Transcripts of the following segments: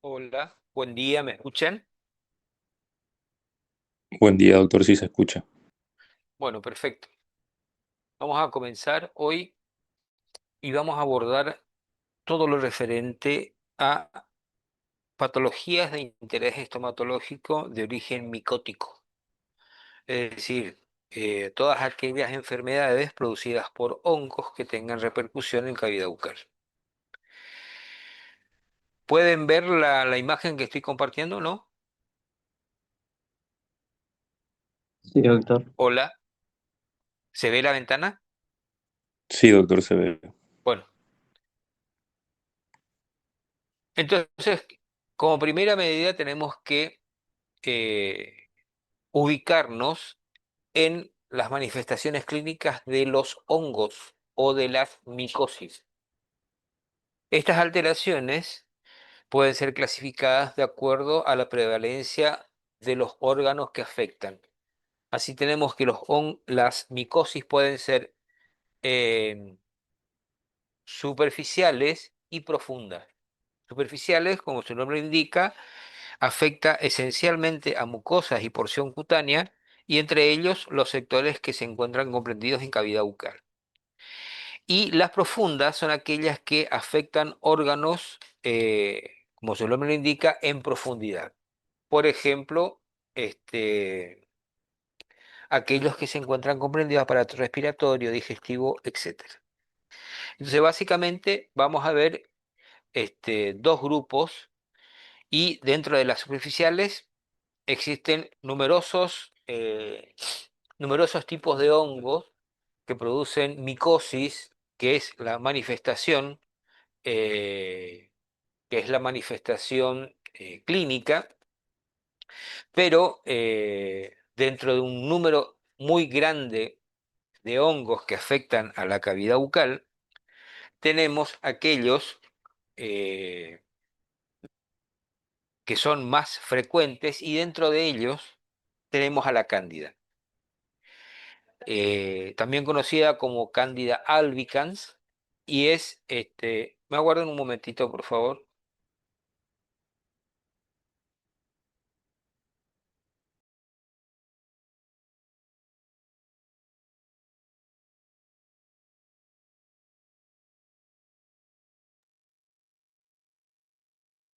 Hola, buen día, ¿me escuchan? Buen día, doctor, si se escucha. Bueno, perfecto. Vamos a comenzar hoy y vamos a abordar todo lo referente a patologías de interés estomatológico de origen micótico, es decir, todas aquellas enfermedades producidas por hongos que tengan repercusión en cavidad bucal. ¿Pueden ver la imagen que estoy compartiendo, no? Sí, doctor. Hola, ¿se ve la ventana? Sí, doctor, se ve. Bueno, entonces, como primera medida tenemos que eh, ubicarnos en las manifestaciones clínicas de los hongos o de las micosis. Estas alteraciones pueden ser clasificadas de acuerdo a la prevalencia de los órganos que afectan. Así tenemos que las micosis pueden ser eh, superficiales y profundas. Superficiales, como su nombre indica, afecta esencialmente a mucosas y porción cutánea, y entre ellos los sectores que se encuentran comprendidos en cavidad bucal. Y las profundas son aquellas que afectan órganos, como su nombre lo indica, en profundidad. Por ejemplo, aquellos que se encuentran comprendidos aparato respiratorio, digestivo, etcétera. Entonces, básicamente, vamos a ver dos grupos y dentro de las superficiales existen numerosos tipos de hongos que producen micosis, que es la manifestación eh, clínica, pero dentro de un número muy grande de hongos que afectan a la cavidad bucal, tenemos aquellos eh, que son más frecuentes y dentro de ellos tenemos a la cándida, también conocida como Cándida albicans, y me aguardan un momentito, por favor.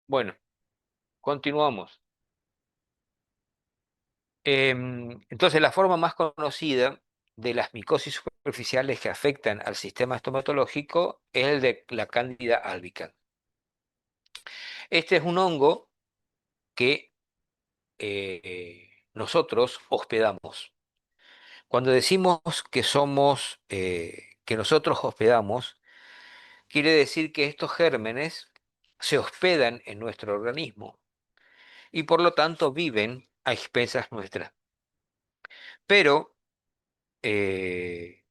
Bueno, continuamos. Entonces, la forma más conocida de las micosis superficiales que afectan al sistema estomatológico es el de la Cándida albicans. Este es un hongo que nosotros hospedamos. Cuando decimos que nosotros hospedamos, quiere decir que estos gérmenes se hospedan en nuestro organismo y por lo tanto viven a expensas nuestras. Pero eh,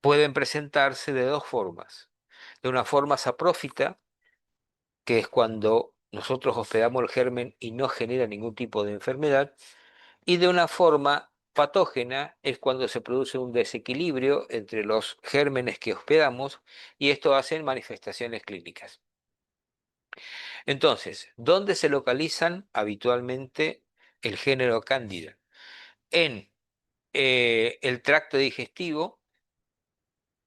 pueden presentarse de dos formas. De una forma saprófita, que es cuando nosotros hospedamos el germen y no genera ningún tipo de enfermedad, y de una forma patógena es cuando se produce un desequilibrio entre los gérmenes que hospedamos y esto hace manifestaciones clínicas. Entonces, ¿dónde se localizan habitualmente el género Cándida? En el tracto digestivo,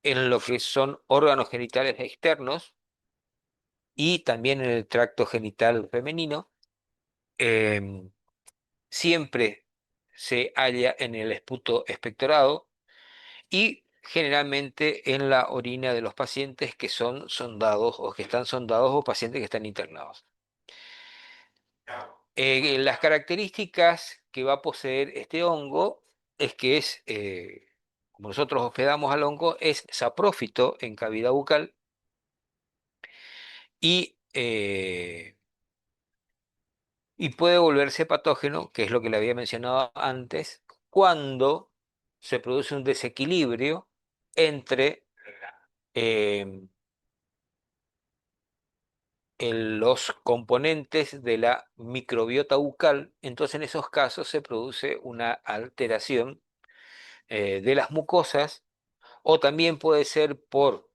en lo que son órganos genitales externos y también en el tracto genital femenino. em, Siempre se halla en el esputo expectorado y generalmente en la orina de los pacientes que son sondados o que están sondados o pacientes que están internados. Las características que va a poseer este hongo es que como nosotros hospedamos al hongo, es saprófito en cavidad bucal y puede volverse patógeno, que es lo que le había mencionado antes, cuando se produce un desequilibrio entre eh, los componentes de la microbiota bucal. Entonces en esos casos se produce una alteración de las mucosas, o también puede ser por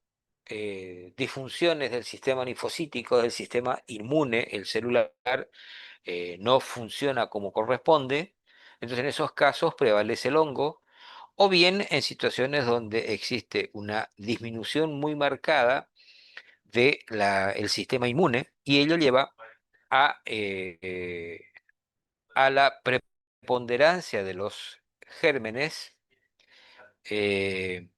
disfunciones del sistema linfocítico, del sistema inmune, el celular no funciona como corresponde, entonces en esos casos prevalece el hongo, o bien en situaciones donde existe una disminución muy marcada del sistema inmune y ello lleva a la preponderancia de los gérmenes, eh,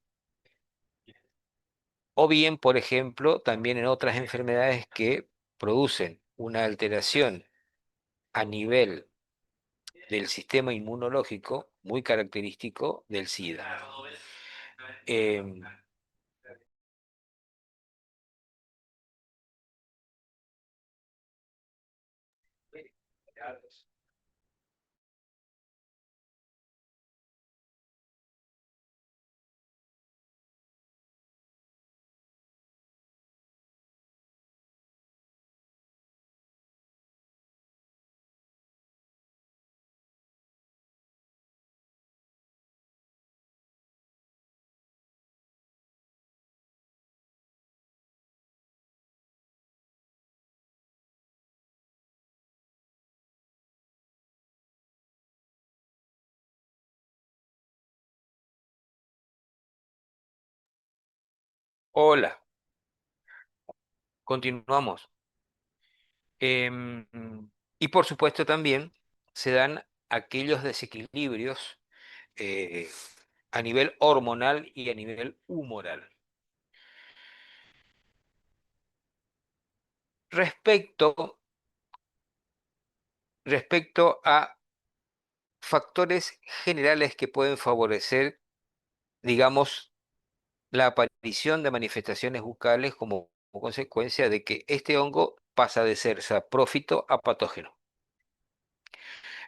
o bien, por ejemplo, también en otras enfermedades que producen una alteración a nivel del sistema inmunológico muy característico del SIDA. Em, Hola, continuamos. Em, y por supuesto también se dan aquellos desequilibrios eh, a nivel hormonal y a nivel humoral. Respecto, respecto a factores generales que pueden favorecer, digamos, la aparición de manifestaciones bucales como consecuencia de que este hongo pasa de ser saprófito a patógeno.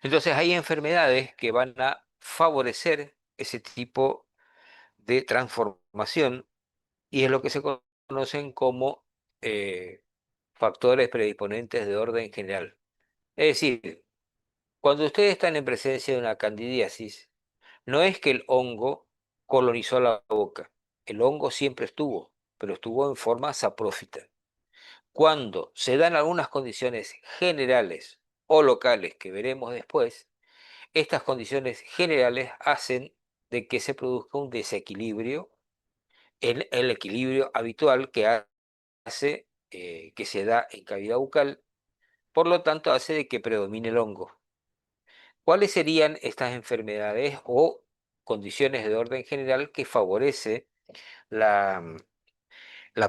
Entonces hay enfermedades que van a favorecer ese tipo de transformación y es lo que se conocen como eh, factores predisponentes de orden general. Es decir, cuando ustedes están en presencia de una candidiasis, no es que el hongo colonizó la boca, el hongo siempre estuvo, pero estuvo en forma saprófita. Cuando se dan algunas condiciones generales o locales que veremos después, estas condiciones generales hacen de que se produzca un desequilibrio en el equilibrio habitual que hace que se da en cavidad bucal, por lo tanto hace de que predomine el hongo. ¿Cuáles serían estas enfermedades o condiciones de orden general que favorece la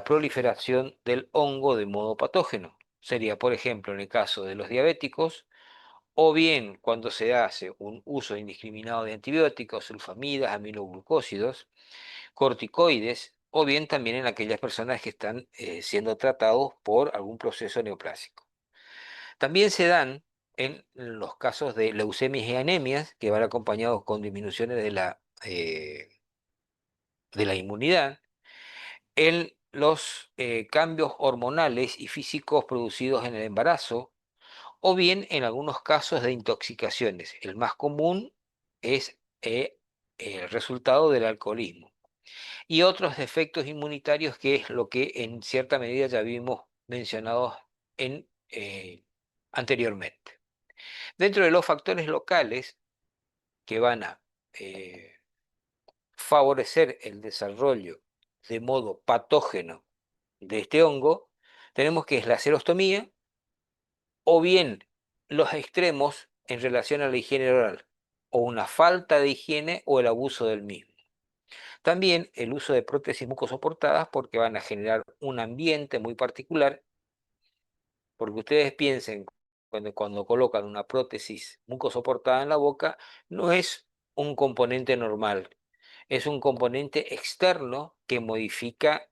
proliferación del hongo de modo patógeno? Sería, por ejemplo, en el caso de los diabéticos, o bien cuando se hace un uso indiscriminado de antibióticos, sulfamidas, aminoglucósidos, corticoides, o bien también en aquellas personas que están siendo tratados por algún proceso neoplásico. También se dan en los casos de leucemias y anemias, que van acompañados con disminuciones de la inmunidad, en los cambios hormonales y físicos producidos en el embarazo, o bien en algunos casos de intoxicaciones. El más común es el resultado del alcoholismo. Y otros defectos inmunitarios, que es lo que en cierta medida ya vimos mencionados anteriormente. Dentro de los factores locales que van a eh, favorecer el desarrollo de modo patógeno de este hongo, tenemos que es la serostomía o bien los extremos en relación a la higiene oral, o una falta de higiene o el abuso del mismo. También el uso de prótesis mucosoportadas porque van a generar un ambiente muy particular, porque ustedes piensen, cuando colocan una prótesis mucosoportada en la boca, no es un componente normal, es un componente externo que modifica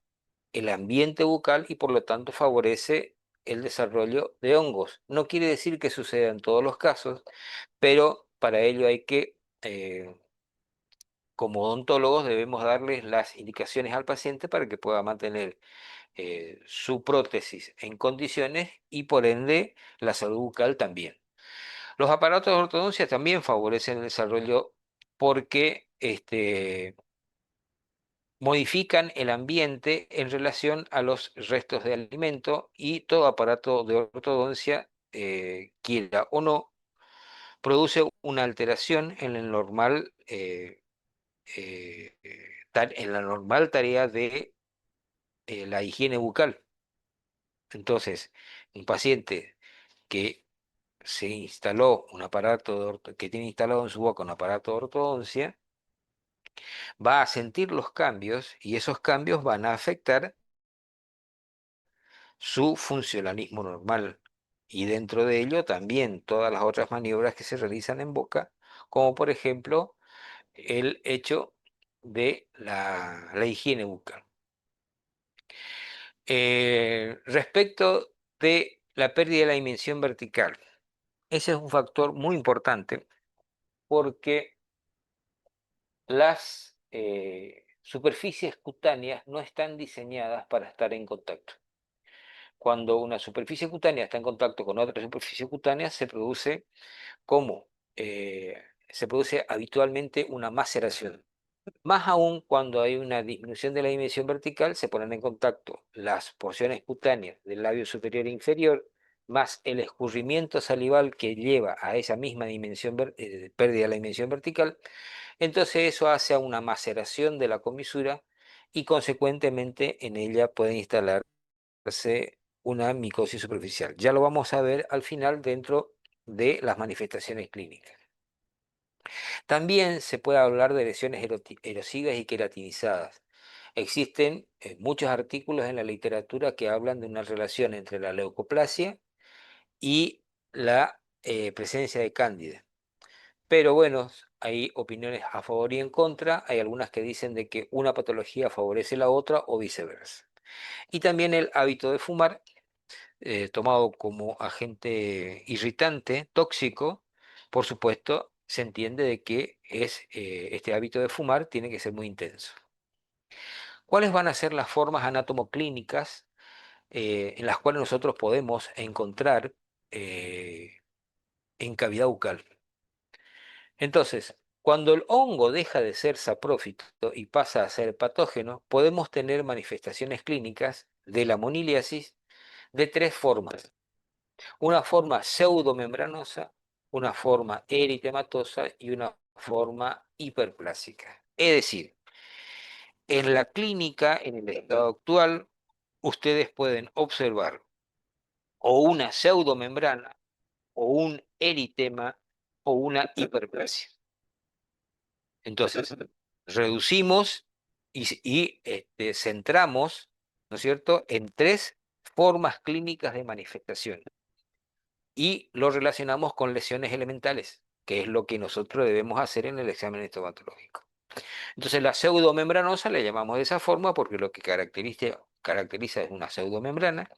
el ambiente bucal y por lo tanto favorece el desarrollo de hongos. No quiere decir que suceda en todos los casos, pero para ello hay que, como odontólogos, debemos darles las indicaciones al paciente para que pueda mantener su prótesis en condiciones y por ende la salud bucal también. Los aparatos de ortodoncia también favorecen el desarrollo porque modifican el ambiente en relación a los restos de alimento y todo aparato de ortodoncia, quiera o no, produce una alteración en el normal, en la normal tarea de la higiene bucal. Entonces, un paciente que se instaló un aparato que tiene instalado en su boca un aparato de ortodoncia, va a sentir los cambios y esos cambios van a afectar su funcionalismo normal. Y dentro de ello también todas las otras maniobras que se realizan en boca, como por ejemplo el hecho de la higiene bucal. Respecto de la pérdida de la dimensión vertical, ese es un factor muy importante porque las superficies cutáneas no están diseñadas para estar en contacto. Cuando una superficie cutánea está en contacto con otra superficie cutánea, como se produce habitualmente una maceración. Más aún cuando hay una disminución de la dimensión vertical, se ponen en contacto las porciones cutáneas del labio superior e inferior, más el escurrimiento salival que lleva a esa misma pérdida de la dimensión vertical. Entonces eso hace a una maceración de la comisura y consecuentemente en ella puede instalarse una micosis superficial. Ya lo vamos a ver al final dentro de las manifestaciones clínicas. También se puede hablar de lesiones erosivas y queratinizadas. Existen muchos artículos en la literatura que hablan de una relación entre la leucoplasia y la presencia de cándida. Pero bueno, hay opiniones a favor y en contra. Hay algunas que dicen de que una patología favorece la otra o viceversa. Y también el hábito de fumar, tomado como agente irritante, tóxico, por supuesto, se entiende de que este hábito de fumar tiene que ser muy intenso. ¿Cuáles van a ser las formas anatomoclínicas en las cuales nosotros podemos encontrar eh, en cavidad bucal? Entonces, cuando el hongo deja de ser saprófito y pasa a ser patógeno, podemos tener manifestaciones clínicas de la moniliasis de tres formas. Una forma pseudomembranosa, una forma eritematosa y una forma hiperplásica. Es decir, en la clínica, en el estado actual, ustedes pueden observar o una pseudomembrana, o un eritema, o una hiperplasia. Entonces, reducimos y centramos, ¿no es cierto?, en tres formas clínicas de manifestación y lo relacionamos con lesiones elementales, que es lo que nosotros debemos hacer en el examen estomatológico. Entonces, la pseudomembranosa le llamamos de esa forma porque lo que caracteriza es una pseudomembrana.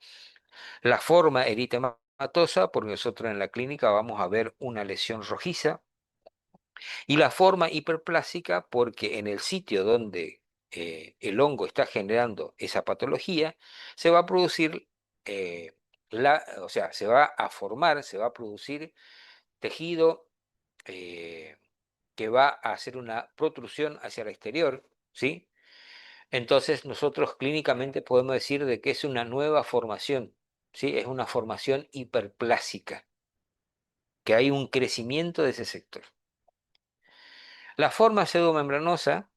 La forma eritematosa, porque nosotros en la clínica vamos a ver una lesión rojiza. Y la forma hiperplásica, porque en el sitio donde el hongo está generando esa patología, se va a producir, o sea, se va a formar, se va a producir tejido eh, que va a hacer una protrusión hacia el exterior, ¿sí? Entonces nosotros clínicamente podemos decir de que es una nueva formación, ¿sí? Es una formación hiperplásica, que hay un crecimiento de ese sector. La forma pseudomembranosa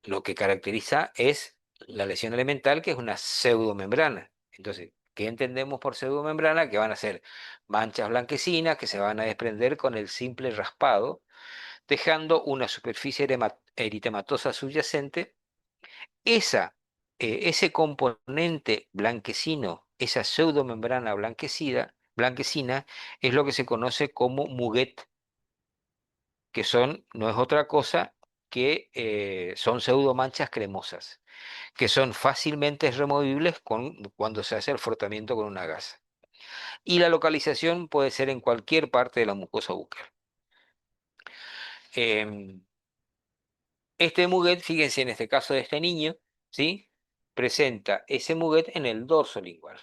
lo que caracteriza es la lesión elemental, que es una pseudomembrana. Entonces, ¿qué entendemos por pseudomembrana? Que van a ser manchas blanquecinas que se van a desprender con el simple raspado, dejando una superficie eritematosa subyacente. Ese componente blanquecino, esa pseudomembrana blanquecina, es lo que se conoce como muguet, que no es otra cosa que son pseudomanchas cremosas, que son fácilmente removibles cuando se hace el frotamiento con una gasa. Y la localización puede ser en cualquier parte de la mucosa bucal. Em, este muguet, fíjense en este caso de este niño, ¿sí? Presenta ese muguet en el dorso lingual,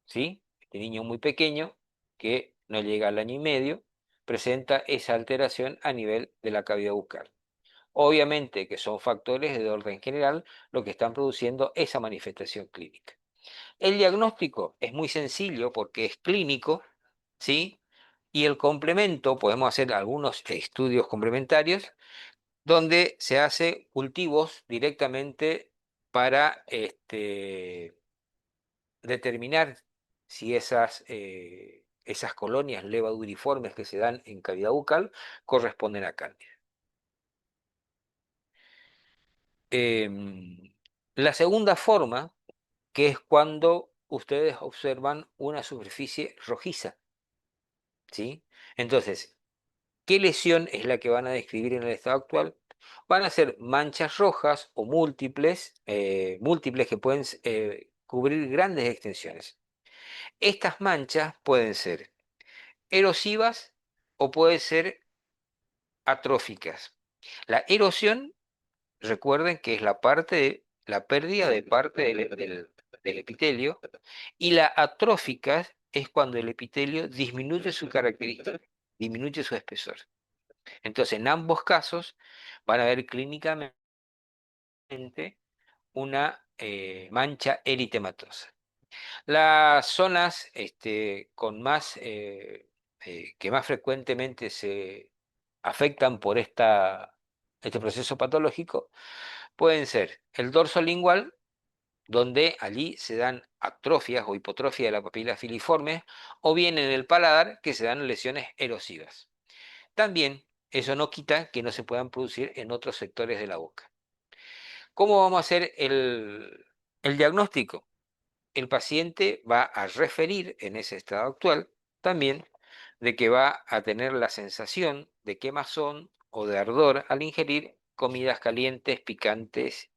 ¿sí? Este niño muy pequeño, que no llega al año y medio, presenta esa alteración a nivel de la cavidad bucal. Obviamente que son factores de orden general lo que están produciendo esa manifestación clínica. El diagnóstico es muy sencillo porque es clínico, ¿sí? Y el complemento, podemos hacer algunos estudios complementarios donde se hace cultivos directamente para determinar si esas colonias levaduriformes que se dan en cavidad bucal corresponden a cándida. Em, la segunda forma, que es cuando ustedes observan una superficie rojiza, ¿sí? Entonces, ¿qué lesión es la que van a describir en el estado actual? Van a ser manchas rojas o múltiples que pueden cubrir grandes extensiones. Estas manchas pueden ser erosivas o pueden ser atróficas. La erosión, recuerden que es la pérdida de parte del epitelio, y la atrófica es cuando el epitelio disminuye su característica, disminuye su espesor. Entonces, en ambos casos van a ver clínicamente una mancha eritematosa. Las zonas con que más frecuentemente se afectan por este proceso patológico pueden ser el dorso lingual, donde allí se dan atrofias o hipotrofia de la papila filiforme, o bien en el paladar, que se dan lesiones erosivas. También eso no quita que no se puedan producir en otros sectores de la boca. ¿Cómo vamos a hacer el diagnóstico? El paciente va a referir en ese estado actual también de que va a tener la sensación de quemazón o de ardor al ingerir comidas calientes, picantes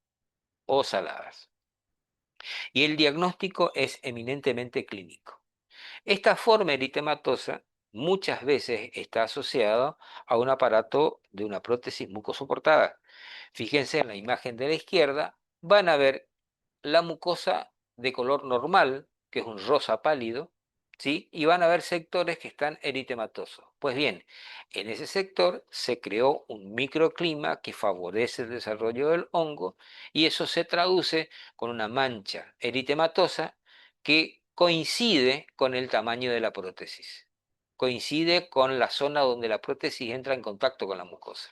o saladas. Y el diagnóstico es eminentemente clínico. Esta forma eritematosa muchas veces está asociada a un aparato de una prótesis mucosoportada. Fíjense en la imagen de la izquierda, van a ver la mucosa de color normal, que es un rosa pálido, ¿sí? Y van a ver sectores que están eritematosos. Pues bien, en ese sector se creó un microclima que favorece el desarrollo del hongo, y eso se traduce con una mancha eritematosa que coincide con el tamaño de la prótesis. Coincide con la zona donde la prótesis entra en contacto con la mucosa.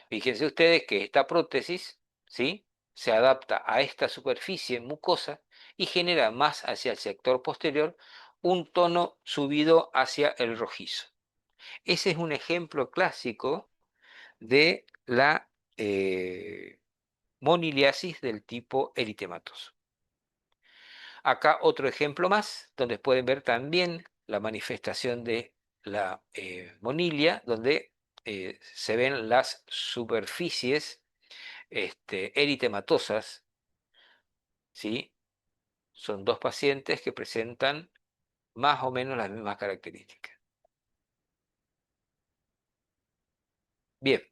Fíjense ustedes que esta prótesis, ¿sí?, se adapta a esta superficie mucosa y genera más hacia el sector posterior un tono subido hacia el rojizo. Ese es un ejemplo clásico de la moniliasis del tipo eritematoso. Acá otro ejemplo más, donde pueden ver también la manifestación de la monilia, donde se ven las superficies eritematosas, ¿sí? Son dos pacientes que presentan más o menos las mismas características. Bien,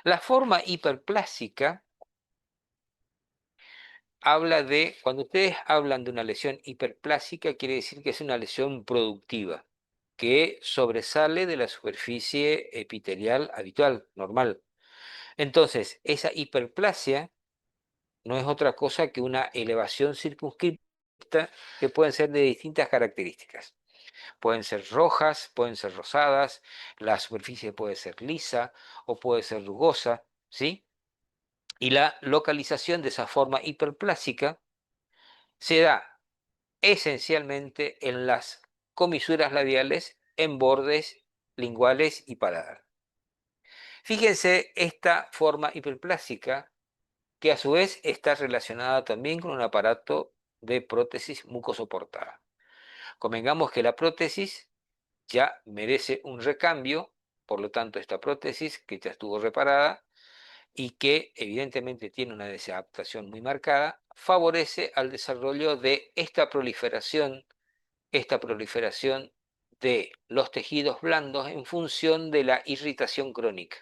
la forma hiperplásica cuando ustedes hablan de una lesión hiperplásica, quiere decir que es una lesión productiva, que sobresale de la superficie epitelial habitual, normal. Entonces, esa hiperplasia no es otra cosa que una elevación circunscripta que pueden ser de distintas características. Pueden ser rojas, pueden ser rosadas, la superficie puede ser lisa o puede ser rugosa, ¿sí? Y la localización de esa forma hiperplásica se da esencialmente en las comisuras labiales, en bordes linguales y paladar. Fíjense esta forma hiperplásica, que a su vez está relacionada también con un aparato de prótesis mucosoportada. Convengamos que la prótesis ya merece un recambio, por lo tanto esta prótesis que ya estuvo reparada y que evidentemente tiene una desadaptación muy marcada, favorece al desarrollo de esta proliferación de los tejidos blandos en función de la irritación crónica.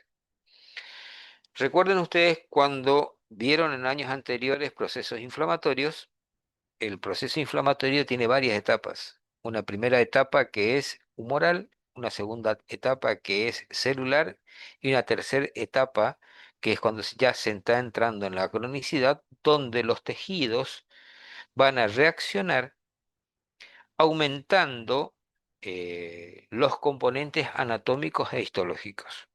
Recuerden ustedes cuando vieron en años anteriores procesos inflamatorios. El proceso inflamatorio tiene varias etapas. Una primera etapa que es humoral, una segunda etapa que es celular y una tercera etapa que es cuando ya se está entrando en la cronicidad, donde los tejidos van a reaccionar aumentando los componentes anatómicos e histológicos.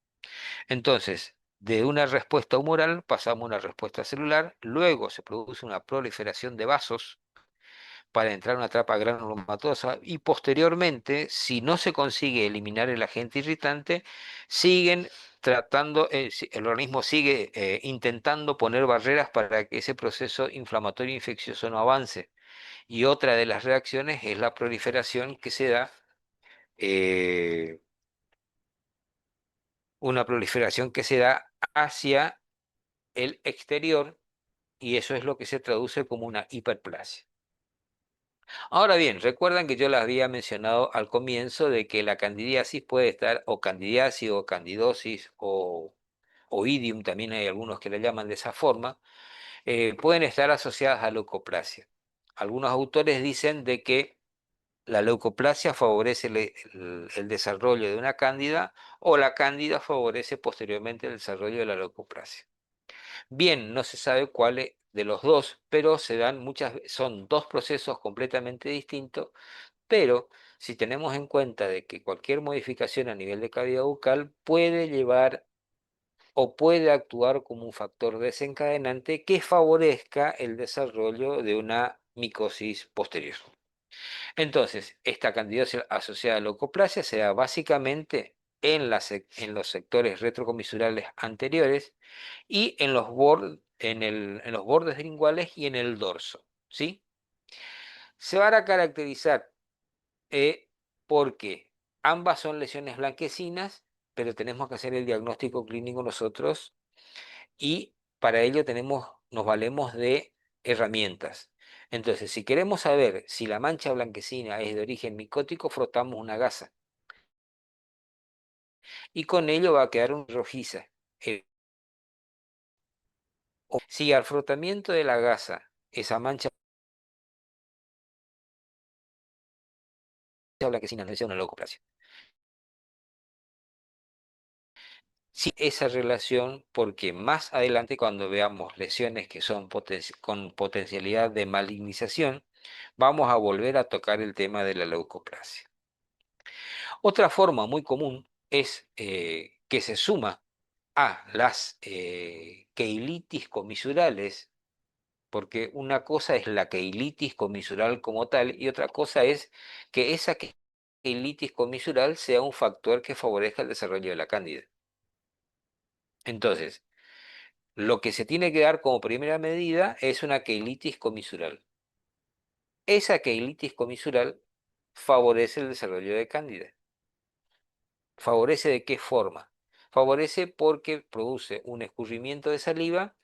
Entonces, de una respuesta humoral pasamos a una respuesta celular, luego se produce una proliferación de vasos para entrar en una etapa granulomatosa y posteriormente, si no se consigue eliminar el agente irritante, siguen tratando, el organismo sigue intentando poner barreras para que ese proceso inflamatorio infeccioso no avance. Y otra de las reacciones es la proliferación que se da, eh, una proliferación que se da hacia el exterior y eso es lo que se traduce como una hiperplasia. Ahora bien, recuerdan que yo les había mencionado al comienzo de que la candidiasis puede estar, o candidiasis, o candidosis, o idium, también hay algunos que le llaman de esa forma, pueden estar asociadas a leucoplasia. Algunos autores dicen de que la leucoplasia favorece el desarrollo de una cándida, o la cándida favorece posteriormente el desarrollo de la leucoplasia. Bien, no se sabe cuál de los dos, pero son dos procesos completamente distintos, pero si tenemos en cuenta de que cualquier modificación a nivel de cavidad bucal puede llevar o puede actuar como un factor desencadenante que favorezca el desarrollo de una micosis posterior. Entonces, esta candidiasis asociada a leucoplasia se da básicamente en los sectores retrocomisurales anteriores y en en los bordes linguales y en el dorso, ¿sí? Se van a caracterizar porque ambas son lesiones blanquecinas, pero tenemos que hacer el diagnóstico clínico nosotros y para ello nos valemos de herramientas. Entonces, si queremos saber si la mancha blanquecina es de origen micótico, frotamos una gasa y con ello va a quedar una rojiza. Si al frotamiento de la gasa esa mancha blanquecina no es una leucoplasia. Sí, esa relación, porque más adelante cuando veamos lesiones que son con potencialidad de malignización, vamos a volver a tocar el tema de la leucoplasia. Otra forma muy común es que se suma a las queilitis comisurales, porque una cosa es la queilitis comisural como tal y otra cosa es que esa queilitis comisural sea un factor que favorezca el desarrollo de la cándida. Entonces, lo que se tiene que dar como primera medida es una queilitis comisural. Esa queilitis comisural favorece el desarrollo de cándida. ¿Favorece de qué forma? Favorece porque produce un escurrimiento de saliva,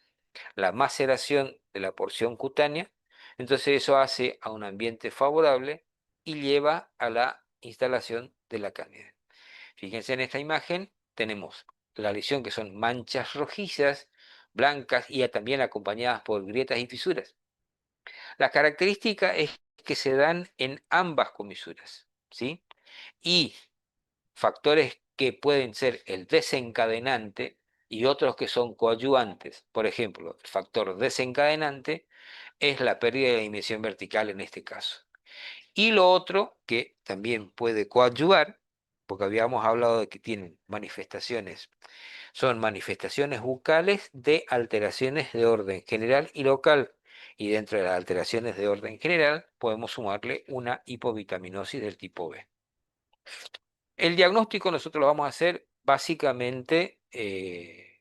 la maceración de la porción cutánea, entonces eso hace a un ambiente favorable y lleva a la instalación de la cándida. Fíjense en esta imagen, tenemos la lesión que son manchas rojizas, blancas y también acompañadas por grietas y fisuras. La característica es que se dan en ambas comisuras, ¿sí? Y factores que pueden ser el desencadenante y otros que son coadyuvantes. Por ejemplo, el factor desencadenante es la pérdida de la dimensión vertical en este caso. Y lo otro que también puede coadyuvar, porque habíamos hablado de que tienen manifestaciones, son manifestaciones bucales de alteraciones de orden general y local. Y dentro de las alteraciones de orden general podemos sumarle una hipovitaminosis del tipo B. El diagnóstico nosotros lo vamos a hacer básicamente en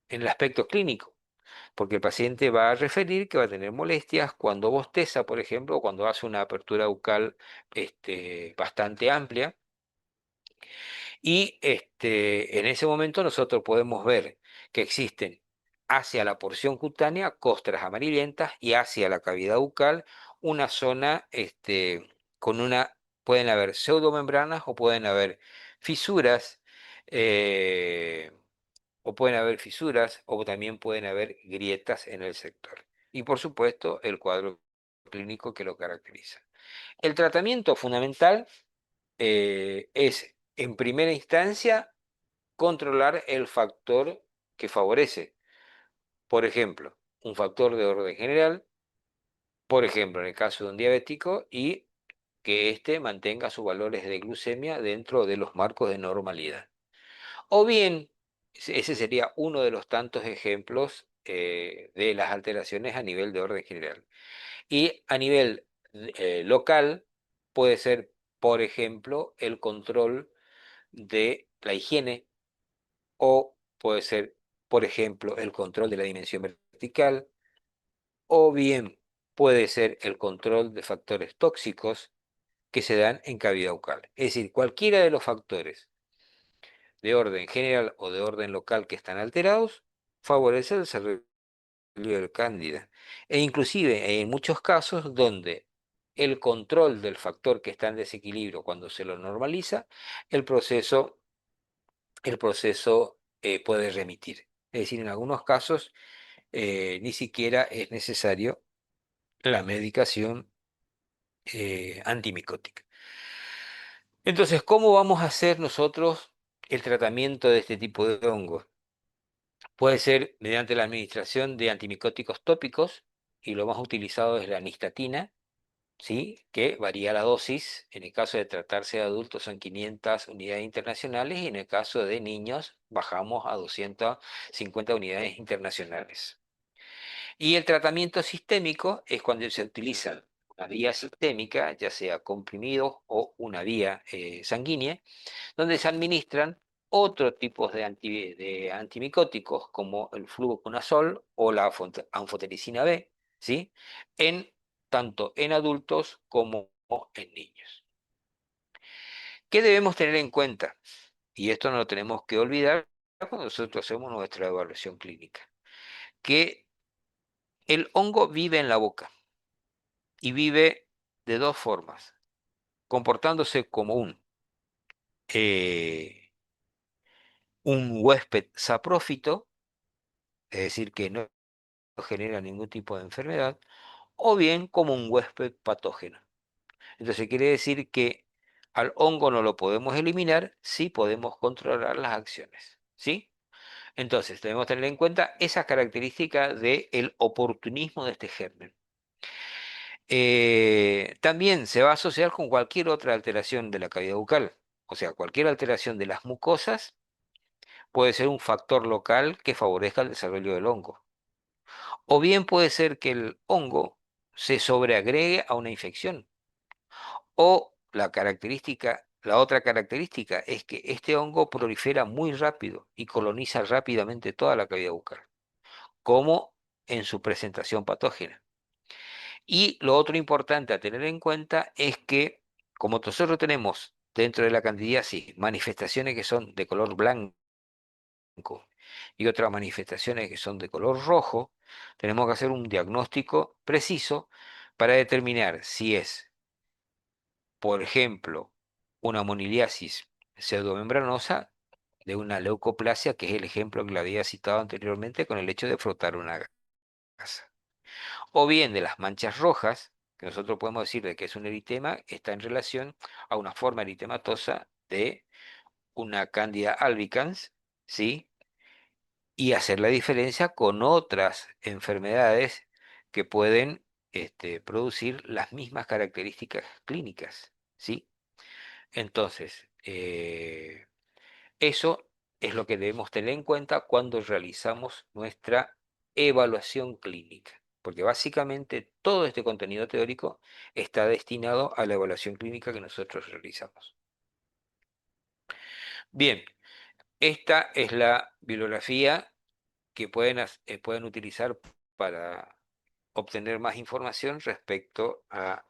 el aspecto clínico, porque el paciente va a referir que va a tener molestias cuando bosteza, por ejemplo, o cuando hace una apertura bucal bastante amplia. Y en ese momento nosotros podemos ver que existen hacia la porción cutánea costras amarillentas y hacia la cavidad bucal una zona pueden haber pseudomembranas o pueden haber fisuras, eh, o también pueden haber grietas en el sector. Y por supuesto el cuadro clínico que lo caracteriza. El tratamiento fundamental es en primera instancia controlar el factor que favorece, por ejemplo, un factor de orden general, por ejemplo, en el caso de un diabético, y que éste mantenga sus valores de glucemia dentro de los marcos de normalidad. O bien, ese sería uno de los tantos ejemplos de las alteraciones a nivel de orden general. Y a nivel local puede ser, por ejemplo, el control de la higiene o puede ser, por ejemplo, el control de la dimensión vertical o bien puede ser el control de factores tóxicos que se dan en cavidad bucal. Es decir, cualquiera de los factores de orden general o de orden local que están alterados favorece el desarrollo del cándida. E inclusive en muchos casos donde el control del factor que está en desequilibrio cuando se lo normaliza, el proceso, el proceso puede remitir. Es decir, en algunos casos ni siquiera es necesario la medicación antimicótica. Entonces, ¿cómo vamos a hacer nosotros el tratamiento de este tipo de hongos? Puede ser mediante la administración de antimicóticos tópicos y lo más utilizado es la nistatina, ¿sí? Que varía la dosis. En el caso de tratarse de adultos son 500 unidades internacionales y en el caso de niños bajamos a 250 unidades internacionales. Y el tratamiento sistémico es cuando se utiliza una vía sistémica, ya sea comprimidos o una vía sanguínea, donde se administran otros tipos de antimicóticos como el fluconazol o la anfotericina B, ¿sí? En, tanto en adultos como en niños. ¿Qué debemos tener en cuenta? Y esto no lo tenemos que olvidar cuando nosotros hacemos nuestra evaluación clínica, que el hongo vive en la boca y vive de dos formas, comportándose como un huésped saprófito, es decir, que no genera ningún tipo de enfermedad, o bien como un huésped patógeno. Entonces quiere decir que al hongo no lo podemos eliminar, sí podemos controlar las acciones, ¿sí? Entonces debemos tener en cuenta esa característica del oportunismo de este germen. También se va a asociar con cualquier otra alteración de la cavidad bucal, o sea, cualquier alteración de las mucosas puede ser un factor local que favorezca el desarrollo del hongo. O bien puede ser que el hongo se sobreagregue a una infección. O la otra característica es que este hongo prolifera muy rápido y coloniza rápidamente toda la cavidad bucal, como en su presentación patógena. Y lo otro importante a tener en cuenta es que, como nosotros tenemos dentro de la candidiasis manifestaciones que son de color blanco y otras manifestaciones que son de color rojo, tenemos que hacer un diagnóstico preciso para determinar si es, por ejemplo, una moniliasis pseudomembranosa de una leucoplasia, que es el ejemplo que le había citado anteriormente con el hecho de frotar una gasa. O bien de las manchas rojas, que nosotros podemos decir de que es un eritema, está en relación a una forma eritematosa de una Candida albicans, ¿sí? Y hacer la diferencia con otras enfermedades que pueden producir las mismas características clínicas, ¿sí? Entonces, eso es lo que debemos tener en cuenta cuando realizamos nuestra evaluación clínica, porque básicamente todo este contenido teórico está destinado a la evaluación clínica que nosotros realizamos. Bien, esta es la bibliografía que pueden utilizar para obtener más información respecto a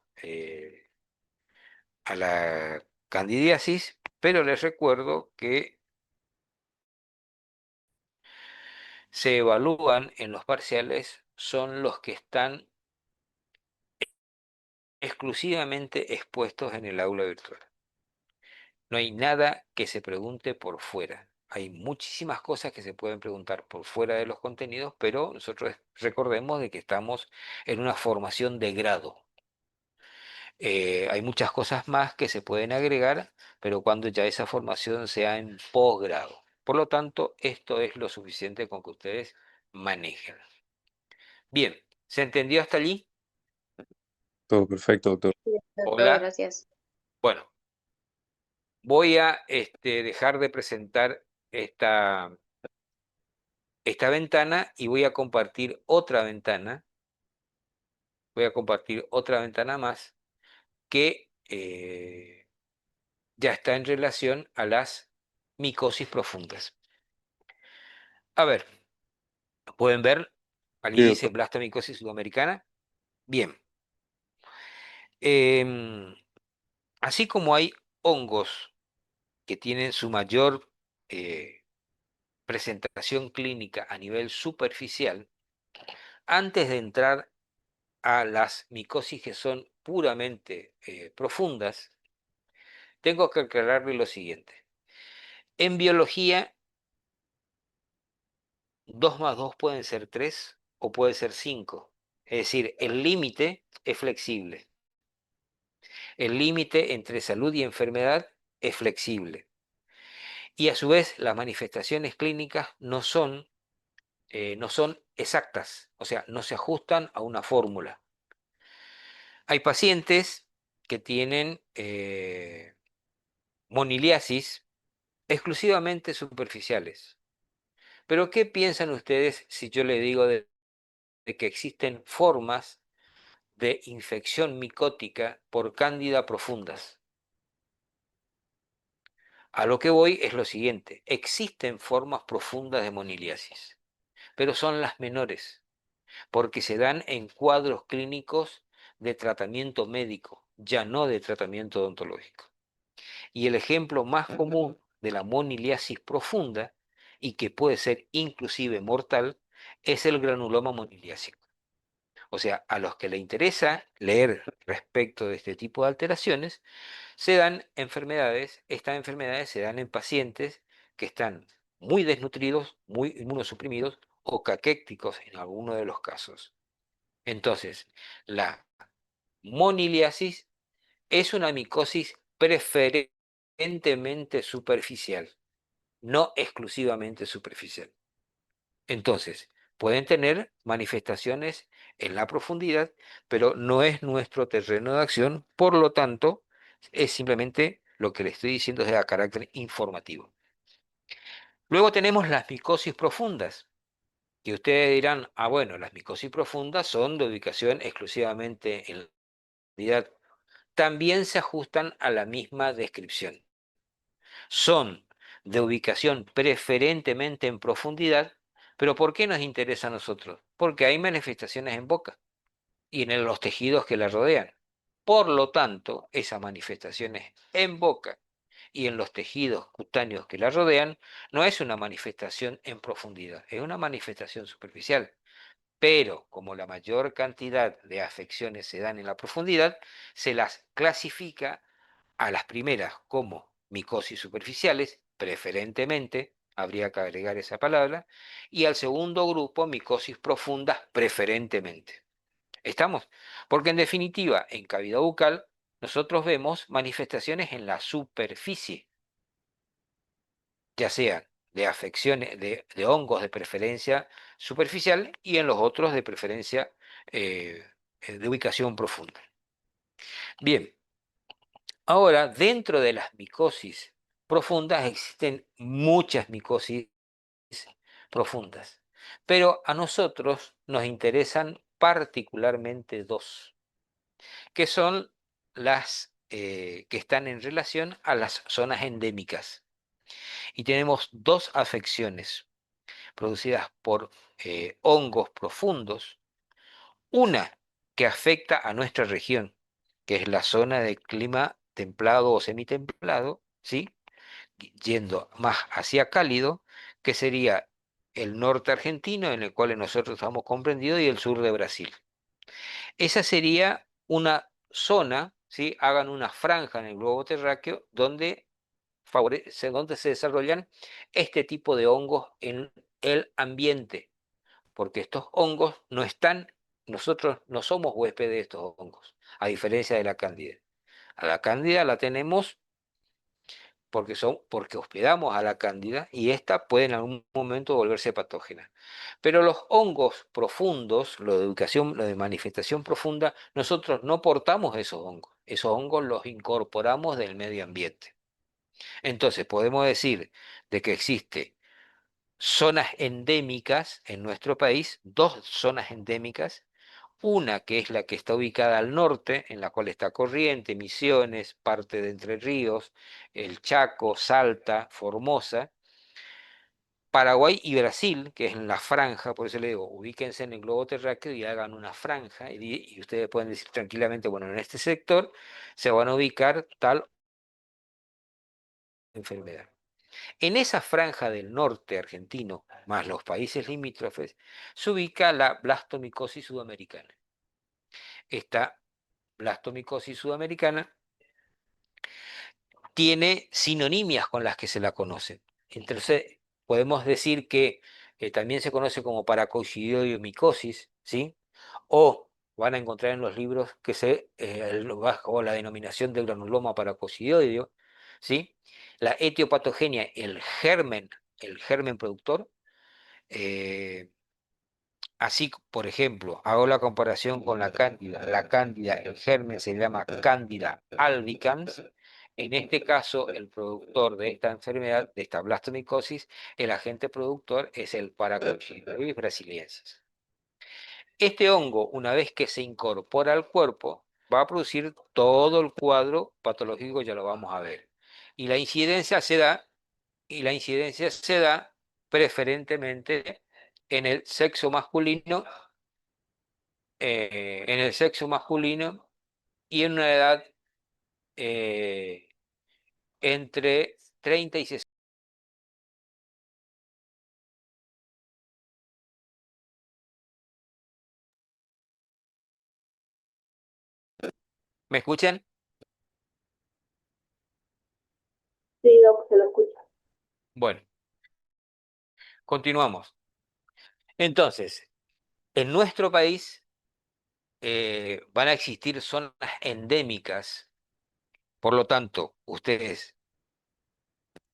la candidiasis, pero les recuerdo que se evalúan en los parciales son los que están exclusivamente expuestos en el aula virtual. No hay nada que se pregunte por fuera. Hay muchísimas cosas que se pueden preguntar por fuera de los contenidos, pero nosotros recordemos de que estamos en una formación de grado. Hay muchas cosas más que se pueden agregar, pero cuando ya esa formación sea en posgrado. Por lo tanto, esto es lo suficiente con que ustedes manejen. Bien, ¿se entendió hasta allí? Todo perfecto, doctor. Sí, doctor, Hola. gracias. Bueno, voy a dejar de presentar esta ventana y voy a compartir otra ventana. Voy a compartir otra ventana más que ya está en relación a las micosis profundas. A ver, ¿pueden ver? Allí Sí, dice doctor. blastomicosis sudamericana. Bien. Em, Así como hay hongos que tienen su mayor presentación clínica a nivel superficial, antes de entrar a las micosis que son puramente profundas, tengo que aclararle lo siguiente. En biología, 2 más 2 pueden ser 3 o puede ser 5. Es decir, el límite es flexible. El límite entre salud y enfermedad es flexible. Y a su vez, las manifestaciones clínicas no son exactas, o sea, no se ajustan a una fórmula. Hay pacientes que tienen moniliasis exclusivamente superficiales. Pero ¿qué piensan ustedes si yo les digo de que existen formas de infección micótica por cándida profundas? A lo que voy es lo siguiente, existen formas profundas de moniliasis, pero son las menores, porque se dan en cuadros clínicos de tratamiento médico, ya no de tratamiento odontológico. Y el ejemplo más común de la moniliasis profunda, y que puede ser inclusive mortal, es el granuloma moniliásico. O sea, a los que le interesa leer respecto de este tipo de alteraciones, se dan estas enfermedades se dan en pacientes que están muy desnutridos, muy inmunosuprimidos o caquécticos en alguno de los casos. Entonces, la moniliasis es una micosis preferentemente superficial, no exclusivamente superficial. Entonces, pueden tener manifestaciones en la profundidad, pero no es nuestro terreno de acción, por lo tanto, es simplemente lo que le estoy diciendo es de carácter informativo. Luego tenemos las micosis profundas, que ustedes dirán, ah, bueno, las micosis profundas son de ubicación exclusivamente en la profundidad. También se ajustan a la misma descripción. Son de ubicación preferentemente en profundidad, pero ¿por qué nos interesa a nosotros? Porque hay manifestaciones en boca y en los tejidos que la rodean. Por lo tanto, esas manifestaciones en boca y en los tejidos cutáneos que la rodean no es una manifestación en profundidad, es una manifestación superficial. Pero como la mayor cantidad de afecciones se dan en la profundidad, se las clasifica a las primeras como micosis superficiales, preferentemente, habría que agregar esa palabra, y al segundo grupo micosis profundas, preferentemente. ¿Estamos? Porque en definitiva, en cavidad bucal, nosotros vemos manifestaciones en la superficie, ya sean de afecciones, de hongos de preferencia superficial y en los otros de preferencia de ubicación profunda. Bien, ahora, dentro de las micosis profundas existen muchas micosis profundas, pero a nosotros nos interesan particularmente dos, que son las que están en relación a las zonas endémicas. Y tenemos dos afecciones producidas por hongos profundos, una que afecta a nuestra región, que es la zona de clima templado o semitemplado, ¿sí? Yendo más hacia cálido, que sería el norte argentino, en el cual nosotros estamos comprendidos, y el sur de Brasil. Esa sería una zona, ¿sí? Hagan una franja en el globo terráqueo donde se desarrollan este tipo de hongos en el ambiente, porque estos hongos no están, nosotros no somos huéspedes de estos hongos, a diferencia de la cándida. A la cándida la tenemos porque hospedamos a la cándida y ésta puede en algún momento volverse patógena. Pero los hongos profundos, lo de educación, lo de manifestación profunda, nosotros no portamos esos hongos. Esos hongos los incorporamos del medio ambiente. Entonces, podemos decir de que existe zonas endémicas en nuestro país, dos zonas endémicas, una que es la que está ubicada al norte, en la cual está Corrientes, Misiones, parte de Entre Ríos, el Chaco, Salta, Formosa, Paraguay y Brasil, que es en la franja, por eso le digo, ubíquense en el globo terráqueo y hagan una franja, y ustedes pueden decir tranquilamente, bueno, en este sector se van a ubicar tal enfermedad. En esa franja del norte argentino, más los países limítrofes, se ubica la blastomicosis sudamericana. Esta blastomicosis sudamericana tiene sinonimias con las que se la conoce. Entonces, podemos decir que también se conoce como paracoccidioidomicosis, ¿sí? O van a encontrar en los libros que bajo la denominación del granuloma paracoccidioideo, ¿sí? La etiopatogenia, el germen productor, eh, así, por ejemplo, hago la comparación con la cándida. La cándida, el germen se llama Candida albicans. En este caso, el productor de esta enfermedad, de esta blastomicosis, el agente productor es el Paracoccidioides brasiliensis. Este hongo, una vez que se incorpora al cuerpo, va a producir todo el cuadro patológico, ya lo vamos a ver. Y la incidencia se da, y la incidencia se da preferentemente en el sexo masculino y en una edad eh, entre 30 y 60. ¿Me escuchan? Sí, Doc, se lo escucha. Bueno, continuamos. Entonces, en nuestro país van a existir zonas endémicas, por lo tanto, ustedes,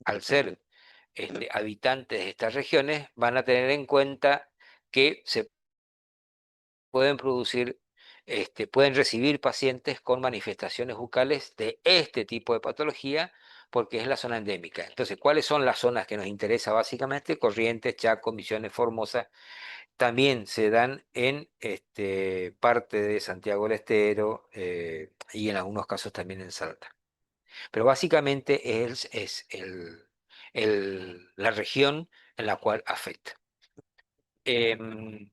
al ser habitantes de estas regiones, van a tener en cuenta que se pueden producir, pueden recibir pacientes con manifestaciones bucales de este tipo de patología, porque es la zona endémica. Entonces, ¿cuáles son las zonas que nos interesa básicamente? Corrientes, Chaco, Misiones, Formosa. También se dan en parte de Santiago del Estero y en algunos casos también en Salta. Pero básicamente la región en la cual afecta. Em,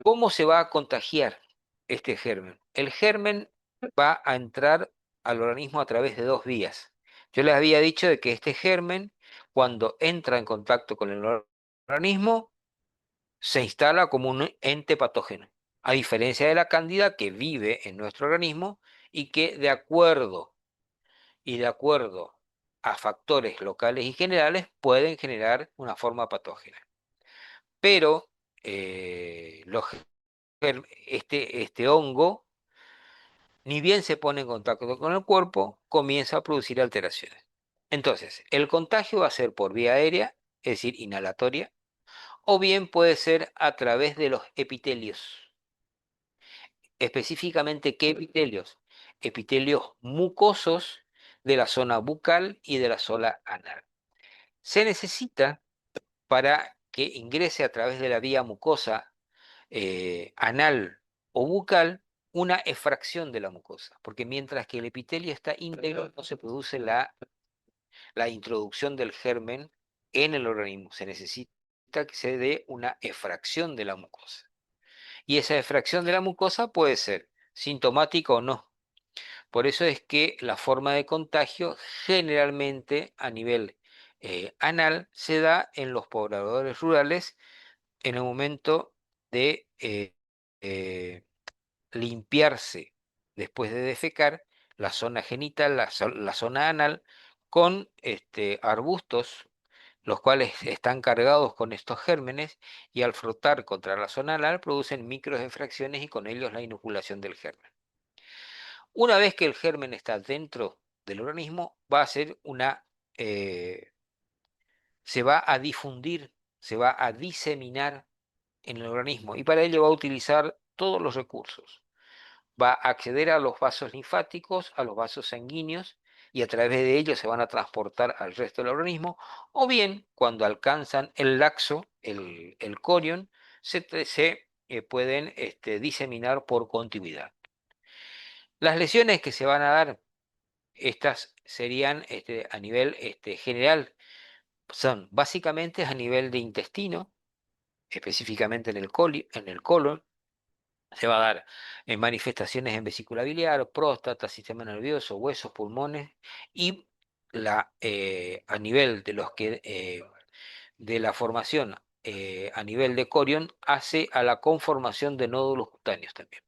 ¿Cómo se va a contagiar este germen? El germen va a entrar al organismo a través de dos vías. Yo les había dicho de que este germen, cuando entra en contacto con el organismo, se instala como un ente patógeno, a diferencia de la cándida que vive en nuestro organismo y que de acuerdo a factores locales y generales pueden generar una forma patógena. Pero este hongo, ni bien se pone en contacto con el cuerpo, comienza a producir alteraciones. Entonces, el contagio va a ser por vía aérea, es decir, inhalatoria, o bien puede ser a través de los epitelios. Específicamente, ¿qué epitelios? Epitelios mucosos de la zona bucal y de la zona anal. Se necesita para que ingrese a través de la vía mucosa anal o bucal una efracción de la mucosa, porque mientras que el epitelio está íntegro, no se produce la introducción del germen en el organismo. Se necesita que se dé una efracción de la mucosa. Y esa efracción de la mucosa puede ser sintomática o no. Por eso es que la forma de contagio generalmente a nivel anal se da en los pobladores rurales en el momento de eh, limpiarse después de defecar la zona genital, la zona anal, con arbustos, los cuales están cargados con estos gérmenes y al frotar contra la zona anal producen microefracciones y con ellos la inoculación del germen. Una vez que el germen está dentro del organismo, va a ser una eh, se va a difundir, se va a diseminar en el organismo y para ello va a utilizar todos los recursos. Va a acceder a los vasos linfáticos, a los vasos sanguíneos y a través de ellos se van a transportar al resto del organismo, o bien cuando alcanzan el laxo, el corion, se pueden diseminar por continuidad. Las lesiones que se van a dar, estas serían a nivel general, son básicamente a nivel de intestino, específicamente en el colon. Se va a dar en manifestaciones en vesícula biliar, próstata, sistema nervioso, huesos, pulmones y a nivel de de la formación a nivel de corion hace a la conformación de nódulos cutáneos también.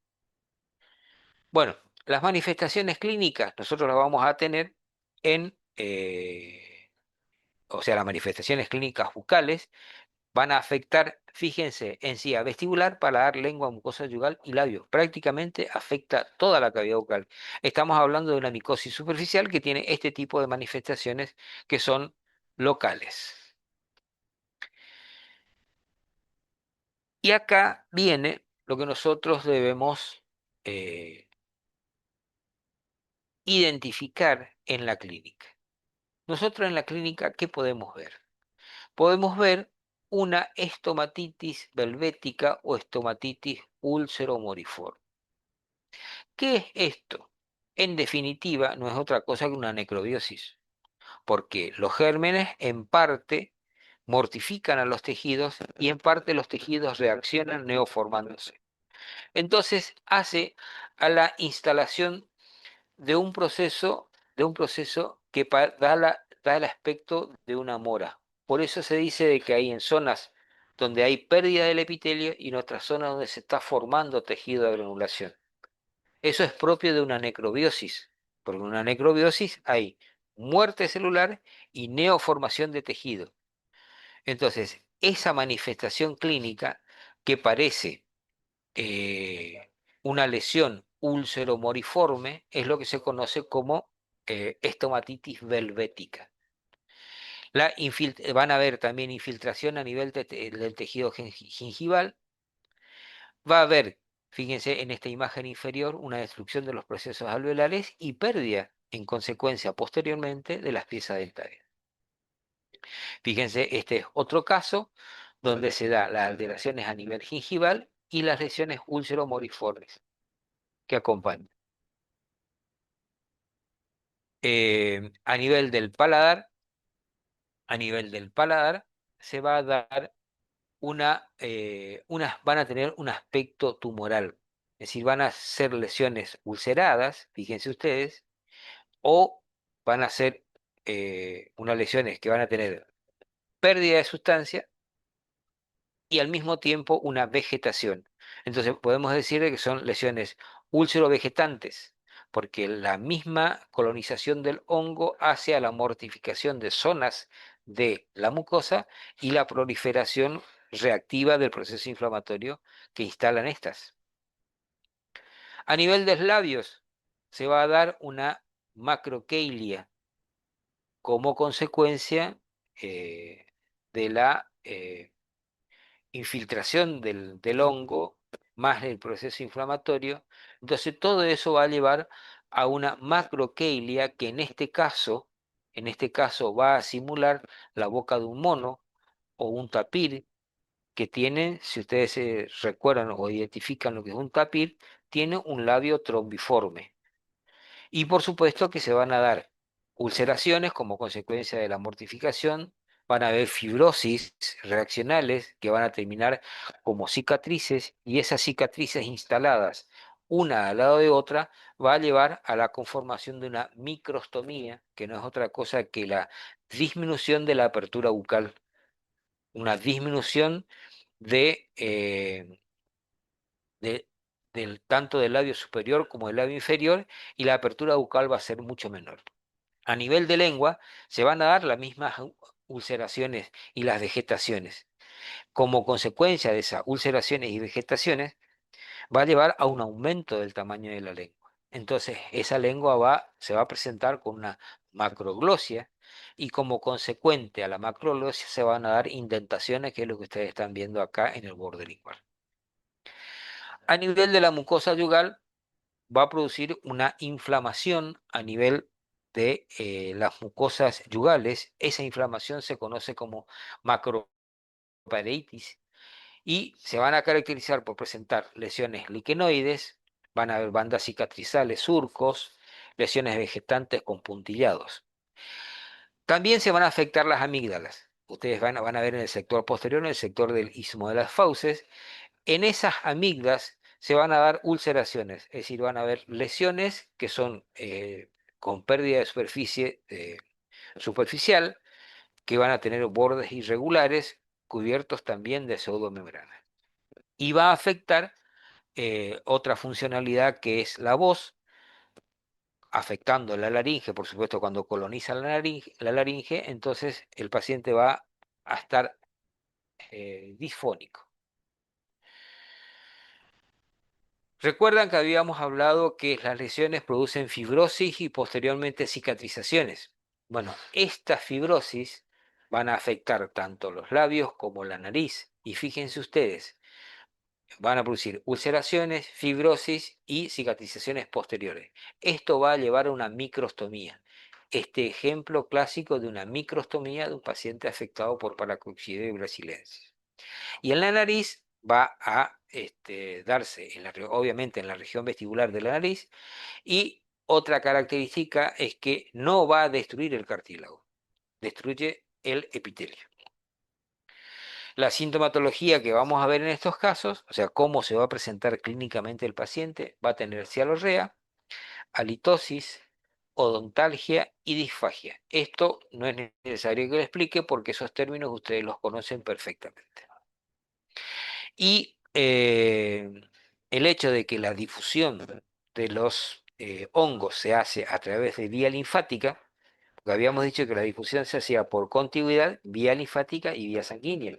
Bueno, las manifestaciones clínicas nosotros las vamos a tener o sea, las manifestaciones clínicas bucales van a afectar, fíjense, encía vestibular, paladar, lengua, mucosa yugal y labios. Prácticamente afecta toda la cavidad bucal. Estamos hablando de una micosis superficial que tiene este tipo de manifestaciones que son locales. Y acá viene lo que nosotros debemos eh, identificar en la clínica. Nosotros en la clínica, ¿qué podemos ver? Podemos ver una estomatitis belvética o estomatitis ulceromoriforme. ¿Qué es esto? En definitiva, no es otra cosa que una necrobiosis, porque los gérmenes en parte mortifican a los tejidos y en parte los tejidos reaccionan neoformándose. Entonces hace a la instalación de un proceso que da el aspecto de una mora. Por eso se dice de que hay en zonas donde hay pérdida del epitelio y en otras zonas donde se está formando tejido de granulación. Eso es propio de una necrobiosis, porque en una necrobiosis hay muerte celular y neoformación de tejido. Entonces, esa manifestación clínica que parece una lesión ulceromoriforme es lo que se conoce como estomatitis belvética. Van a haber también infiltración a nivel del tejido gingival. Va a haber, fíjense en esta imagen inferior, una destrucción de los procesos alveolares y pérdida, en consecuencia, posteriormente, de las piezas dentarias. Fíjense, este es otro caso donde se da las alteraciones a nivel gingival y las lesiones ulceromoriformes que acompañan. A nivel del paladar, a nivel del paladar, se va a dar van a tener un aspecto tumoral. Es decir, van a ser lesiones ulceradas, fíjense ustedes, o van a ser unas lesiones que van a tener pérdida de sustancia y al mismo tiempo una vegetación. Entonces podemos decir que son lesiones úlcero-vegetantes, porque la misma colonización del hongo hace a la mortificación de zonas de la mucosa y la proliferación reactiva del proceso inflamatorio que instalan estas. A nivel de los labios se va a dar una macroqueilia como consecuencia de la infiltración del hongo más el proceso inflamatorio. Entonces todo eso va a llevar a una macroqueilia que en este caso va a simular la boca de un mono o un tapir que tiene, si ustedes se recuerdan o identifican lo que es un tapir, tiene un labio trombiforme. Y por supuesto que se van a dar ulceraciones como consecuencia de la mortificación, van a haber fibrosis reaccionales que van a terminar como cicatrices y esas cicatrices instaladas una al lado de otra va a llevar a la conformación de una microstomía, que no es otra cosa que la disminución de la apertura bucal, una disminución de, tanto del labio superior como del labio inferior y la apertura bucal va a ser mucho menor. A nivel de lengua se van a dar las mismas ulceraciones y las vegetaciones. Como consecuencia de esas ulceraciones y vegetaciones, va a llevar a un aumento del tamaño de la lengua. Entonces, esa lengua se va a presentar con una macroglosia, y como consecuente a la macrolosia se van a dar indentaciones, que es lo que ustedes están viendo acá en el borde lingual. A nivel de la mucosa yugal va a producir una inflamación a nivel de las mucosas yugales. Esa inflamación se conoce como macropareitis y se van a caracterizar por presentar lesiones liquenoides, van a haber bandas cicatrizales, surcos, lesiones vegetantes con puntillados. También se van a afectar las amígdalas. Ustedes van a ver en el sector posterior, en el sector del istmo de las fauces, en esas amígdalas se van a dar ulceraciones, es decir, van a haber lesiones que son con pérdida de superficie superficial, que van a tener bordes irregulares, cubiertos también de pseudomembrana. Y va a afectar otra funcionalidad que es la voz, afectando la laringe, por supuesto, cuando coloniza la laringe, entonces el paciente va a estar disfónico. Recuerdan que habíamos hablado que las lesiones producen fibrosis y posteriormente cicatrizaciones. Bueno, estas fibrosis van a afectar tanto los labios como la nariz. Y fíjense ustedes, van a producir ulceraciones, fibrosis y cicatrizaciones posteriores. Esto va a llevar a una microstomía. Este ejemplo clásico de una microstomía de un paciente afectado por Paracoccidia brasilensis. Y en la nariz va a darse, obviamente, en la región vestibular de la nariz. Y otra característica es que no va a destruir el cartílago, destruye el epitelio. La sintomatología que vamos a ver en estos casos, o sea, cómo se va a presentar clínicamente el paciente, va a tener cialorrea, halitosis, odontalgia y disfagia. Esto no es necesario que lo explique porque esos términos ustedes los conocen perfectamente. Y el hecho de que la difusión de los hongos se hace a través de vía linfática, porque habíamos dicho que la difusión se hacía por contigüidad, vía linfática y vía sanguínea.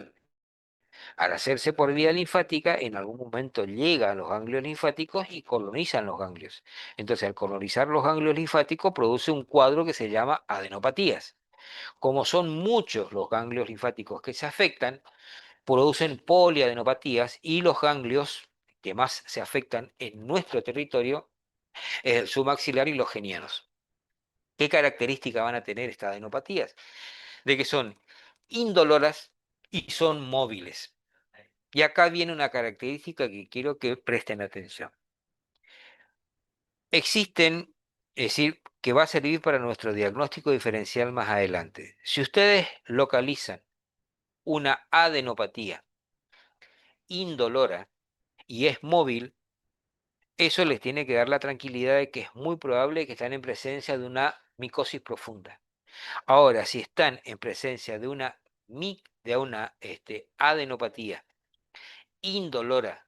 Al hacerse por vía linfática, en algún momento llegan a los ganglios linfáticos y colonizan los ganglios. Entonces, al colonizar los ganglios linfáticos, produce un cuadro que se llama adenopatías. Como son muchos los ganglios linfáticos que se afectan, producen poliadenopatías y los ganglios que más se afectan en nuestro territorio es el submaxilar y los genianos. ¿Qué características van a tener estas adenopatías? De que son indoloras y son móviles. Y acá viene una característica que quiero que presten atención. Existen, es decir, que va a servir para nuestro diagnóstico diferencial más adelante. Si ustedes localizan una adenopatía indolora y es móvil, eso les tiene que dar la tranquilidad de que es muy probable que están en presencia de una micosis profunda. Ahora, si están en presencia de una adenopatía indolora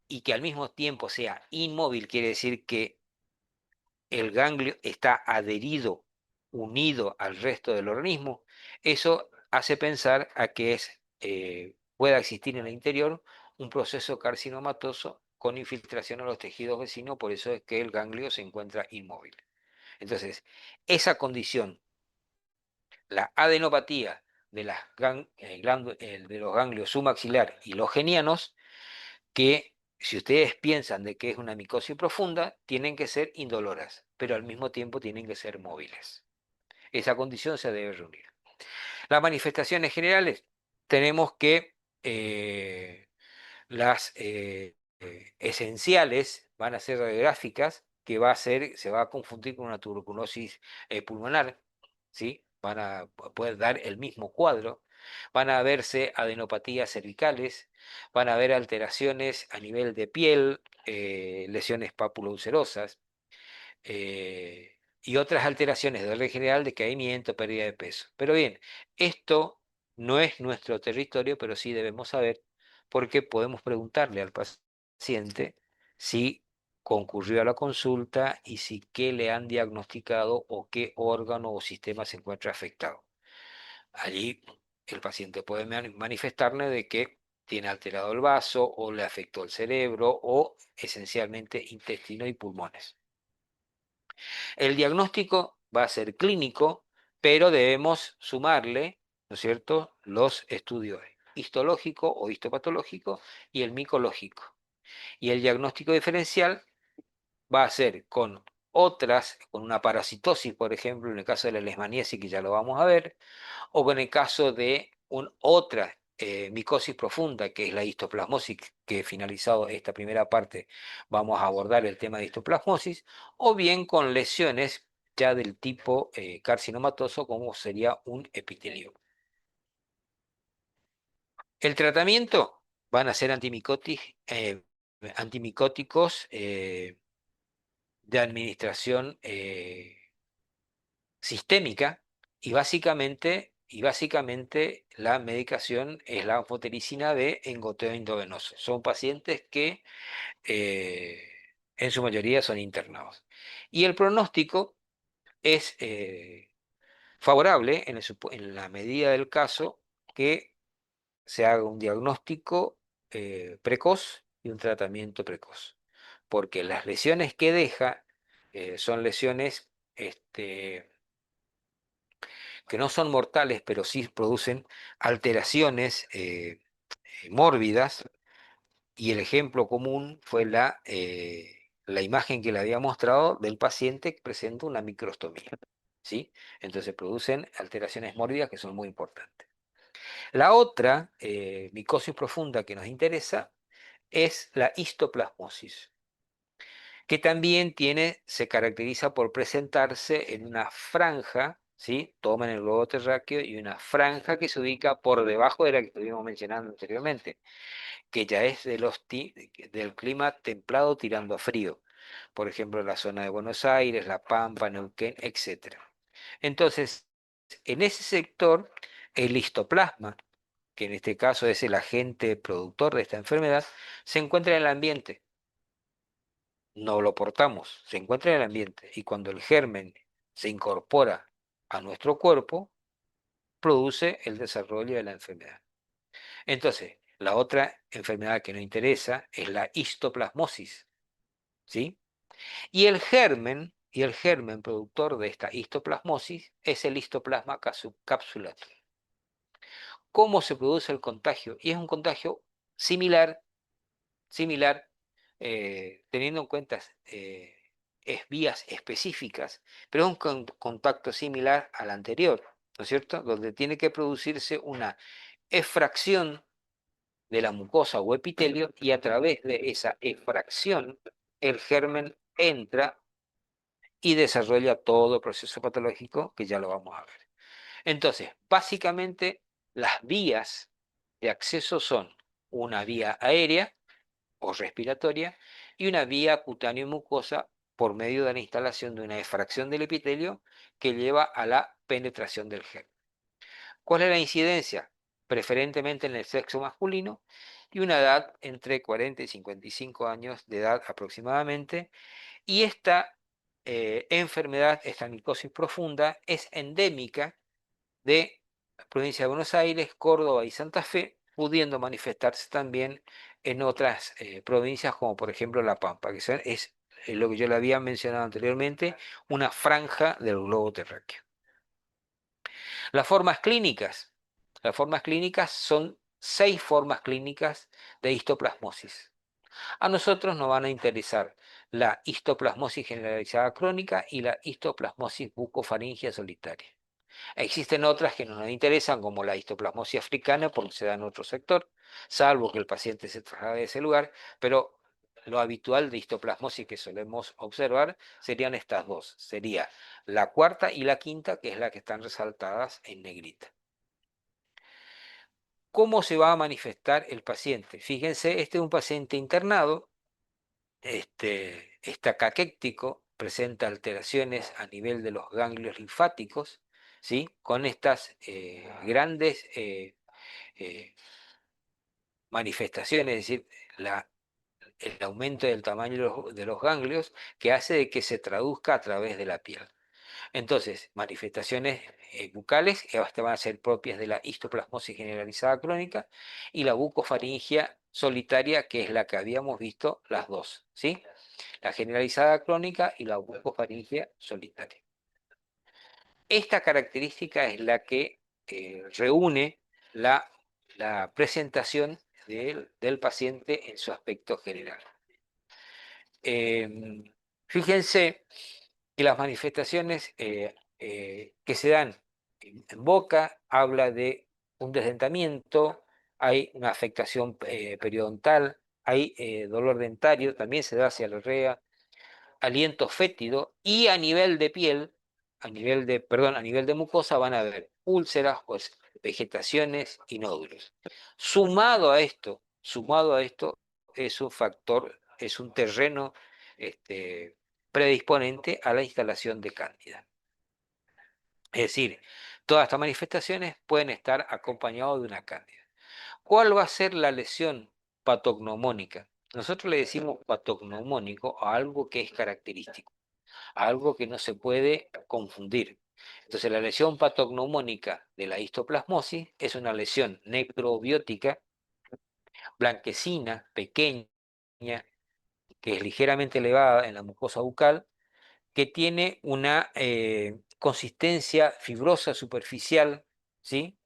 y que al mismo tiempo sea inmóvil, quiere decir que el ganglio está adherido, unido al resto del organismo, eso hace pensar a que pueda existir en el interior un proceso carcinomatoso con infiltración a los tejidos vecinos, por eso es que el ganglio se encuentra inmóvil. Entonces, esa condición, la adenopatía de los ganglios submaxilar y los genianos, que si ustedes piensan de que es una micosis profunda, tienen que ser indoloras, pero al mismo tiempo tienen que ser móviles. Esa condición se debe reunir. Las manifestaciones generales, tenemos que las esenciales van a ser radiográficas, que se va a confundir con una tuberculosis pulmonar, ¿sí? Van a poder dar el mismo cuadro, van a verse adenopatías cervicales, van a haber alteraciones a nivel de piel, lesiones papuloulcerosas, y otras alteraciones de orden general, decaimiento, pérdida de peso. Pero bien, esto no es nuestro territorio, pero sí debemos saber, porque podemos preguntarle al paciente si concurrió a la consulta y si qué le han diagnosticado o qué órgano o sistema se encuentra afectado. Allí el paciente puede manifestarle de que tiene alterado el vaso o le afectó el cerebro o esencialmente intestino y pulmones. El diagnóstico va a ser clínico, pero debemos sumarle, ¿no es cierto?, los estudios histológico o histopatológico y el micológico. Y el diagnóstico diferencial va a ser con otras, con una parasitosis, por ejemplo, en el caso de la leishmaniasis, que ya lo vamos a ver, o en el caso de otra micosis profunda, que es la histoplasmosis, que finalizado esta primera parte vamos a abordar el tema de histoplasmosis, o bien con lesiones ya del tipo carcinomatoso, como sería un epitelio. El tratamiento van a ser antimicóticos de administración sistémica y básicamente la medicación es la anfotericina B en goteo endovenoso. Son pacientes que eh, en su mayoría son internados. Y el pronóstico es favorable en la medida del caso que se haga un diagnóstico precoz y un tratamiento precoz. Porque las lesiones que deja son lesiones que no son mortales, pero sí producen alteraciones mórbidas, y el ejemplo común fue la imagen que le había mostrado del paciente que presenta una microstomía, ¿sí? Entonces producen alteraciones mórbidas que son muy importantes. La otra micosis profunda que nos interesa es la histoplasmosis, que también se caracteriza por presentarse en una franja, ¿sí? Toman el globo terráqueo y una franja que se ubica por debajo de la que estuvimos mencionando anteriormente, que ya es del clima templado tirando a frío. Por ejemplo, la zona de Buenos Aires, La Pampa, Neuquén, etc. Entonces, en ese sector, el histoplasma, que en este caso es el agente productor de esta enfermedad, se encuentra en el ambiente. No lo portamos, se encuentra en el ambiente, y cuando el germen se incorpora a nuestro cuerpo, produce el desarrollo de la enfermedad. Entonces, la otra enfermedad que nos interesa es la histoplasmosis, ¿sí? Y el germen productor de esta histoplasmosis es el histoplasma capsulatum. ¿Cómo se produce el contagio? Y es un contagio similar, teniendo en cuenta vías específicas, pero es un contacto similar al anterior, ¿no es cierto? Donde tiene que producirse una efracción de la mucosa o epitelio, y a través de esa efracción el germen entra y desarrolla todo el proceso patológico que ya lo vamos a ver. Entonces, básicamente las vías de acceso son una vía aérea o respiratoria y una vía cutáneo mucosa por medio de la instalación de una efracción del epitelio que lleva a la penetración del germen. ¿Cuál es la incidencia? Preferentemente en el sexo masculino, y una edad entre 40 y 55 años de edad aproximadamente. Y esta enfermedad, esta micosis profunda, es endémica de la provincia de Buenos Aires, Córdoba y Santa Fe, pudiendo manifestarse también en otras provincias, como por ejemplo La Pampa, que es lo que yo le había mencionado anteriormente, una franja del globo terráqueo. Las formas clínicas. Las formas clínicas son 6 formas clínicas de histoplasmosis. A nosotros nos van a interesar la histoplasmosis generalizada crónica y la histoplasmosis bucofaringea solitaria. Existen otras que no nos interesan, como la histoplasmosis africana, porque se da en otro sector, salvo que el paciente se traslade de ese lugar, pero lo habitual de histoplasmosis que solemos observar serían estas dos. Sería la cuarta y la quinta, que es la que están resaltadas en negrita. ¿Cómo se va a manifestar el paciente? Fíjense, este es un paciente internado, está caquéctico, presenta alteraciones a nivel de los ganglios linfáticos, ¿sí? Con estas grandes eh, manifestaciones, es decir, el aumento del tamaño de los ganglios, que hace de que se traduzca a través de la piel. Entonces, manifestaciones bucales que hasta van a ser propias de la histoplasmosis generalizada crónica, y la bucofaringia solitaria, que es la que habíamos visto las dos, ¿sí? La generalizada crónica y la bucofaringia solitaria. Esta característica es la que reúne la, la presentación del paciente en su aspecto general. Eh, Fíjense que las manifestaciones que se dan en boca habla de un desdentamiento, hay una afectación periodontal, hay dolor dentario, también se da hacia la orrea, aliento fétido y a nivel de piel, a nivel de mucosa van a haber úlceras, pues, vegetaciones y nódulos. Sumado a esto es un factor, es un terreno este, predisponente a la instalación de cándida. Es decir, todas estas manifestaciones pueden estar acompañadas de una cándida. ¿Cuál va a ser la lesión patognomónica? Nosotros le decimos patognomónico a algo que es característico, a algo que no se puede confundir. Entonces, la lesión patognomónica de la histoplasmosis es una lesión necrobiótica, blanquecina, pequeña, que es ligeramente elevada en la mucosa bucal, que tiene una consistencia fibrosa superficial, ¿sí?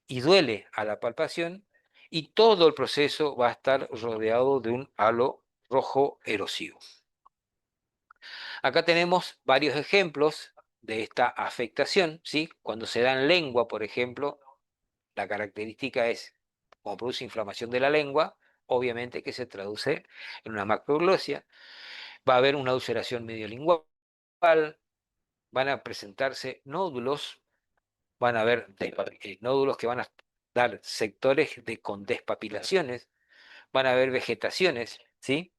Y duele a la palpación, y todo el proceso va a estar rodeado de un halo rojo erosivo. Acá tenemos varios ejemplos de esta afectación, ¿sí? Cuando se da en lengua, por ejemplo, la característica es, como produce inflamación de la lengua, obviamente que se traduce en una macroglosia, va a haber una ulceración mediolingual, van a presentarse nódulos, van a haber nódulos que van a dar sectores con despapilaciones, van a haber vegetaciones, ¿sí?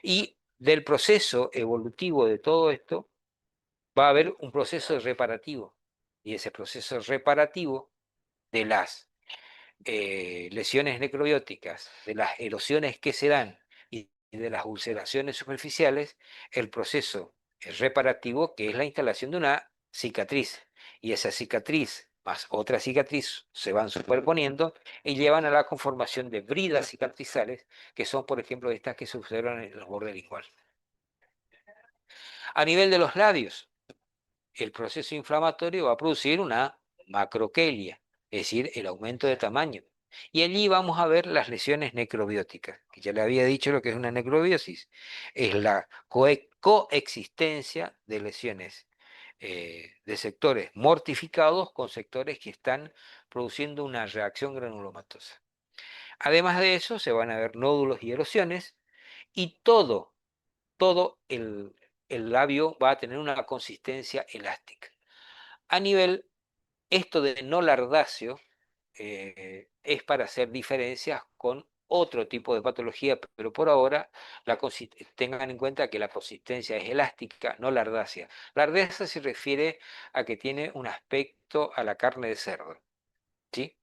Y del proceso evolutivo de todo esto va a haber un proceso reparativo. Y ese proceso reparativo de las lesiones necrobióticas, de las erosiones que se dan y de las ulceraciones superficiales, el proceso reparativo que es la instalación de una cicatriz. Y esa cicatriz más otra cicatriz se van superponiendo y llevan a la conformación de bridas cicatrizales, que son, por ejemplo, estas que se observan en los bordes linguales. A nivel de los labios, el proceso inflamatorio va a producir una macroquelia, es decir, el aumento de tamaño. Y allí vamos a ver las lesiones necrobióticas, que ya le había dicho lo que es una necrobiosis. Es la coexistencia de lesiones de sectores mortificados con sectores que están produciendo una reacción granulomatosa. Además de eso, se van a ver nódulos y erosiones, y todo el labio va a tener una consistencia elástica. A nivel, esto de no lardáceo es para hacer diferencias con otro tipo de patología, pero por ahora tengan en cuenta que la consistencia es elástica, no lardácea. Lardácea se refiere a que tiene un aspecto a la carne de cerdo, ¿sí?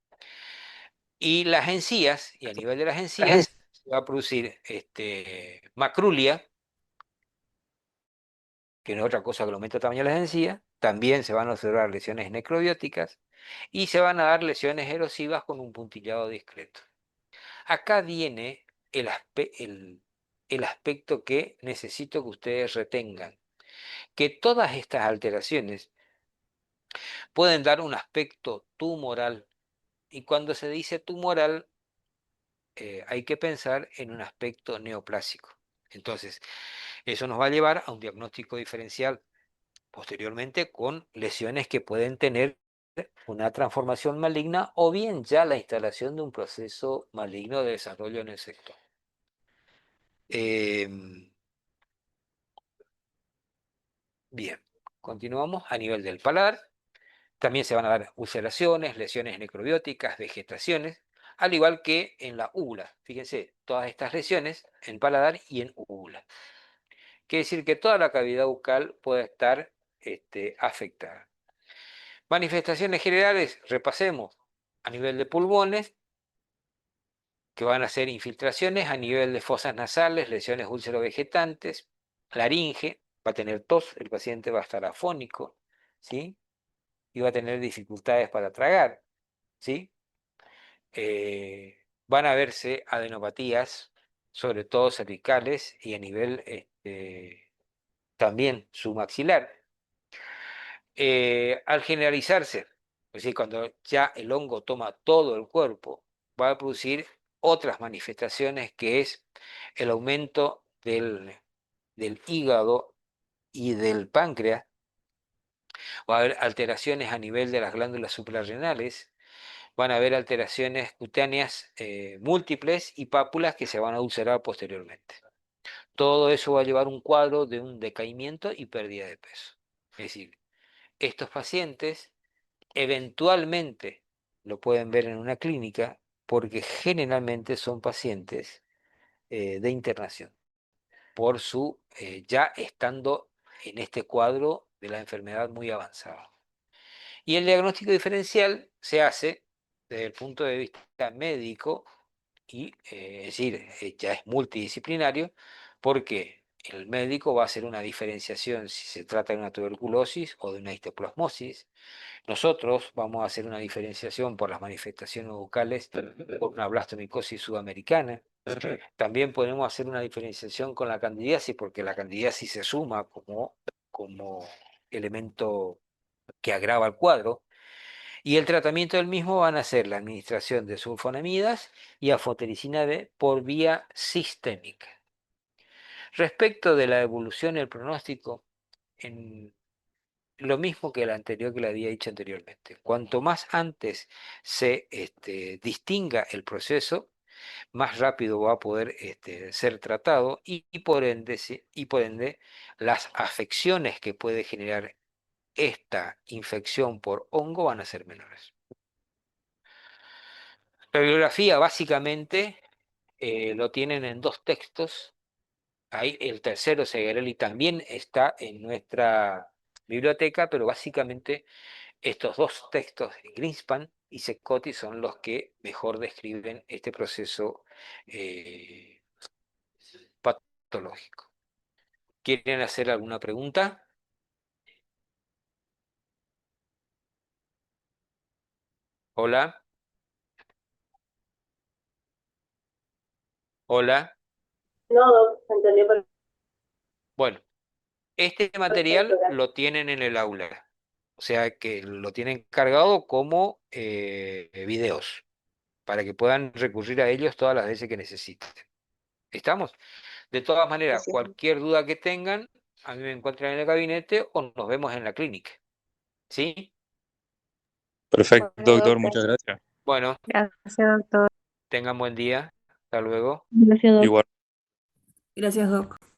Y las encías, y a nivel de las encías, se va a producir macrulia, que no es otra cosa que el aumento de tamaño de las encías. También se van a observar lesiones necrobióticas y se van a dar lesiones erosivas con un puntillado discreto. Acá viene el aspecto que necesito que ustedes retengan, que todas estas alteraciones pueden dar un aspecto tumoral, y cuando se dice tumoral hay que pensar en un aspecto neoplásico. Entonces, eso nos va a llevar a un diagnóstico diferencial posteriormente con lesiones que pueden tener una transformación maligna o bien ya la instalación de un proceso maligno de desarrollo en el sector. Bien, continuamos a nivel del paladar. También se van a dar ulceraciones, lesiones necrobióticas, vegetaciones, al igual que en la úvula. Fíjense, todas estas lesiones en paladar y en úvula. Quiere decir que toda la cavidad bucal puede estar afectada. Manifestaciones generales, repasemos, a nivel de pulmones, que van a ser infiltraciones, a nivel de fosas nasales, lesiones úlcero-vegetantes, laringe, va a tener tos, el paciente va a estar afónico, ¿sí? Y va a tener dificultades para tragar, ¿sí? Van a verse adenopatías, sobre todo cervicales y a nivel también submaxilar. Al generalizarse, es decir, cuando ya el hongo toma todo el cuerpo, va a producir otras manifestaciones que es el aumento del hígado y del páncreas. Va a haber alteraciones a nivel de las glándulas suprarrenales, van a haber alteraciones cutáneas múltiples y pápulas que se van a ulcerar posteriormente. Todo eso va a llevar un cuadro de un decaimiento y pérdida de peso. Es decir, estos pacientes eventualmente lo pueden ver en una clínica porque generalmente son pacientes de internación por su ya estando en este cuadro de la enfermedad muy avanzada. Y el diagnóstico diferencial se hace desde el punto de vista médico y, es decir, ya es multidisciplinario porque el médico va a hacer una diferenciación si se trata de una tuberculosis o de una histoplasmosis. Nosotros vamos a hacer una diferenciación por las manifestaciones bucales por una blastomicosis sudamericana. También podemos hacer una diferenciación con la candidiasis porque la candidiasis se suma como elemento que agrava el cuadro. Y el tratamiento del mismo van a ser la administración de sulfonamidas y anfotericina B por vía sistémica. Respecto de la evolución y el pronóstico, en lo mismo que el anterior que le había dicho anteriormente. Cuanto más antes se distinga el proceso, más rápido va a poder ser tratado y por ende, y por ende las afecciones que puede generar esta infección por hongo van a ser menores. La bibliografía básicamente lo tienen en dos textos. Ahí el tercero, Segarelli, también está en nuestra biblioteca, pero básicamente estos dos textos, Greenspan y Seccotti, son los que mejor describen este proceso eh, patológico. ¿Quieren hacer alguna pregunta? Hola, hola. No, Doc, se entendió Bueno, este perfecto, material gracias. lo tienen en el aula, o sea que lo tienen cargado como videos, para que puedan recurrir a ellos todas las veces que necesiten. ¿Estamos? De todas maneras, Gracias. cualquier duda que tengan, a mí me encuentran en el gabinete o nos vemos en la clínica. ¿Sí? Perfecto, Bueno, doctor, doctor. muchas gracias. Bueno, Gracias, doctor. tengan buen día. Hasta luego. Gracias, Doc. Igual. Gracias, Doc.